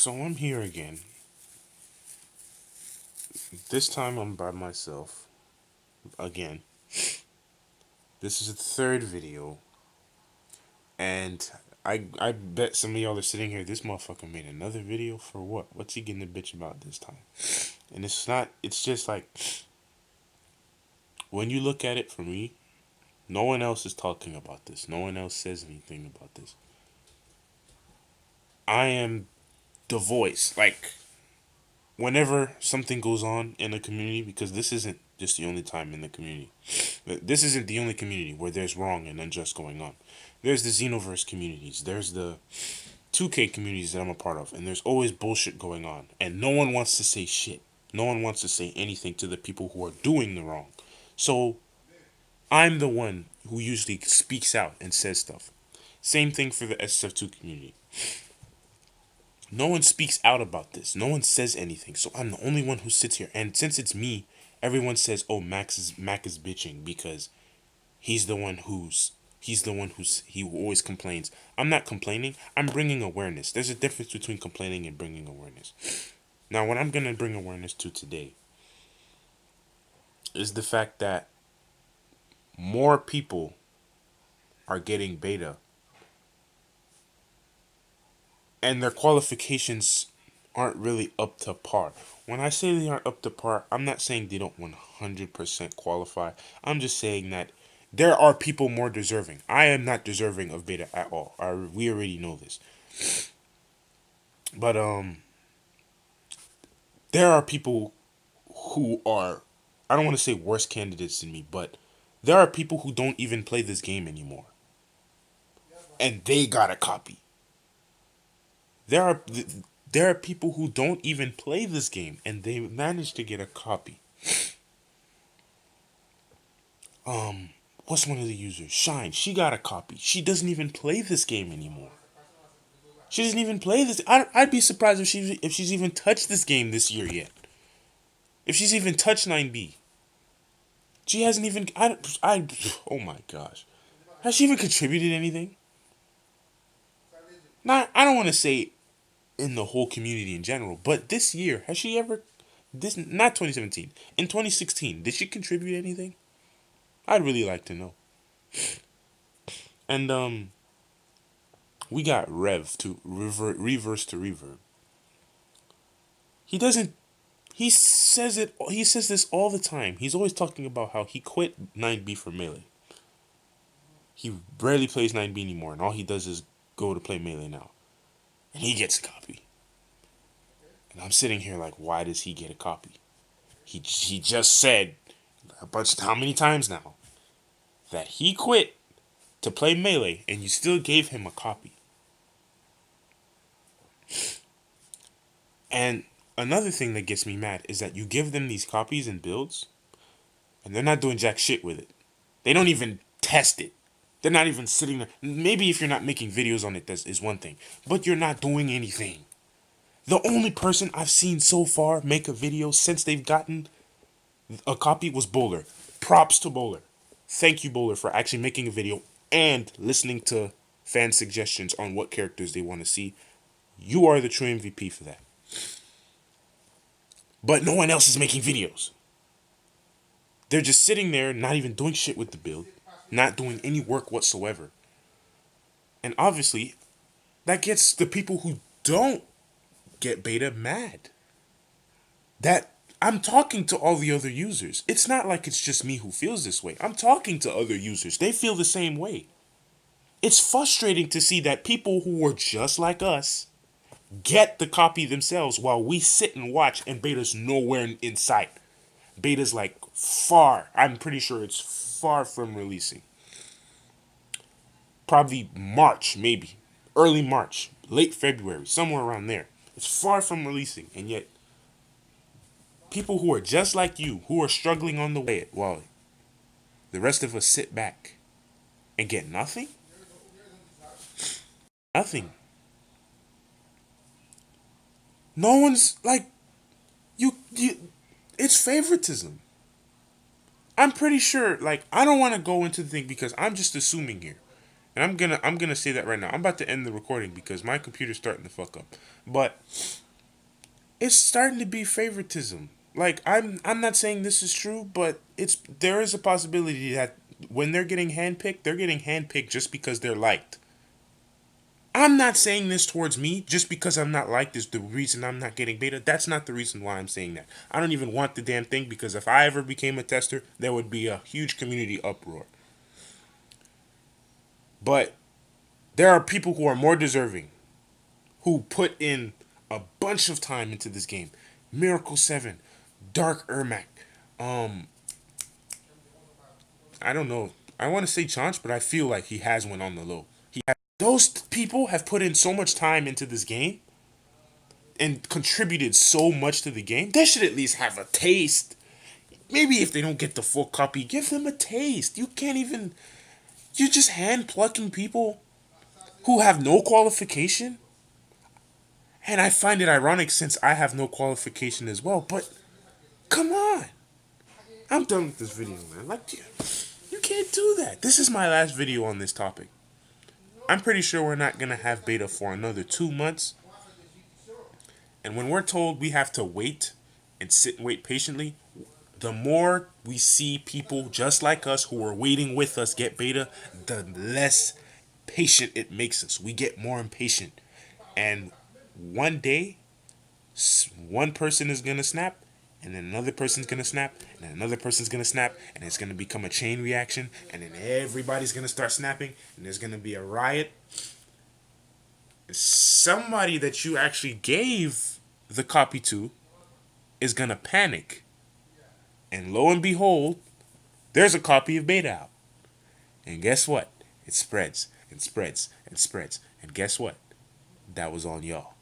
So I'm here again. This time I'm by myself. Again. This is the third video. And I bet some of y'all are sitting here, this motherfucker made another video for what? What's he getting a bitch about this time? And it's just like, when you look at it for me, no one else is talking about this. No one else says anything about this. I am the voice. Like, whenever something goes on in a community, because this isn't just the only time in the community. This isn't the only community where there's wrong and unjust going on. There's the Xenoverse communities. There's the 2K communities that I'm a part of. And there's always bullshit going on. And no one wants to say shit. No one wants to say anything to the people who are doing the wrong. So I'm the one who usually speaks out and says stuff. Same thing for the SF2 community. No one speaks out about this. No one says anything. So I'm the only one who sits here. And since it's me, everyone says, "Oh, Mac is bitching because he always complains." I'm not complaining. I'm bringing awareness. There's a difference between complaining and bringing awareness. Now, what I'm going to bring awareness to today is the fact that more people are getting beta and their qualifications aren't really up to par. When I say they aren't up to par, I'm not saying they don't 100% qualify. I'm just saying that there are people more deserving. I am not deserving of beta at all. We already know this. But there are people who are, I don't want to say worse candidates than me, but there are people who don't even play this game anymore. And they got a copy. There are there are people who don't even play this game and they managed to get a copy. What's one of the users? Shine. She got a copy. She doesn't even play this game anymore. She doesn't even play this. I'd be surprised if she's even touched this game this year yet. If she's even touched 9B. She hasn't even. Oh my gosh. Has she even contributed anything? Not. I don't want to say in the whole community in general, but this year, has she ever. Not 2017. In 2016, did she contribute anything? I'd really like to know. And we got reverse to reverb. He doesn't. He says it. He says this all the time. He's always talking about how he quit 9B for Melee. He rarely plays 9B anymore, and all he does is go to play Melee now. And he gets a copy. And I'm sitting here like, why does he get a copy? He just said a bunch. How many times now that he quit to play Melee, and you still gave him a copy? And another thing that gets me mad is that you give them these copies and builds, and they're not doing jack shit with it. They don't even test it. They're not even sitting there. Maybe if you're not making videos on it, that is one thing. But you're not doing anything. The only person I've seen so far make a video since they've gotten a copy was Bowler. Props to Bowler. Thank you, Bowler, for actually making a video and listening to fan suggestions on what characters they want to see. You are the true MVP for that. But no one else is making videos. They're just sitting there, not even doing shit with the build, not doing any work whatsoever. And obviously, that gets the people who don't get beta mad. That I'm talking to all the other users. It's not like it's just me who feels this way. I'm talking to other users. They feel the same way. It's frustrating to see that people who are just like us get the copy themselves while we sit and watch and beta's nowhere in sight. Beta's like far. I'm pretty sure it's far from releasing. Probably March, maybe. Early March, late February, somewhere around there. It's far from releasing, and yet people who are just like you, who are struggling on the way, while the rest of us sit back and get nothing? Nothing. No one's like, you it's favoritism. I'm pretty sure, like, I don't want to go into the thing because I'm just assuming here. And I'm gonna say that right now. I'm about to end the recording because my computer's starting to fuck up. But it's starting to be favoritism. Like I'm not saying this is true, but there is a possibility that when they're getting handpicked just because they're liked. I'm not saying this towards me just because I'm not liked is the reason I'm not getting beta. That's not the reason why I'm saying that. I don't even want the damn thing because if I ever became a tester, there would be a huge community uproar. But there are people who are more deserving, who put in a bunch of time into this game. Miracle 7, Dark Ermac, um, I don't know. I want to say Chaunch, but I feel like he has one on the low. Those people have put in so much time into this game and contributed so much to the game. They should at least have a taste. Maybe if they don't get the full copy, give them a taste. You can't even. You're just hand plucking people who have no qualification. And I find it ironic since I have no qualification as well. But come on. I'm done with this video, man. Like, you can't do that. This is my last video on this topic. I'm pretty sure we're not going to have beta for another 2 months. And when we're told we have to wait and sit and wait patiently, the more we see people just like us who are waiting with us get beta, the less patient it makes us. We get more impatient. And one day, one person is going to snap, and then another person's going to snap, and then another person's going to snap, and it's going to become a chain reaction, and then everybody's going to start snapping, and there's going to be a riot. Somebody that you actually gave the copy to is going to panic. And lo and behold, there's a copy of beta out. And guess what? It spreads and spreads and spreads. And guess what? That was on y'all.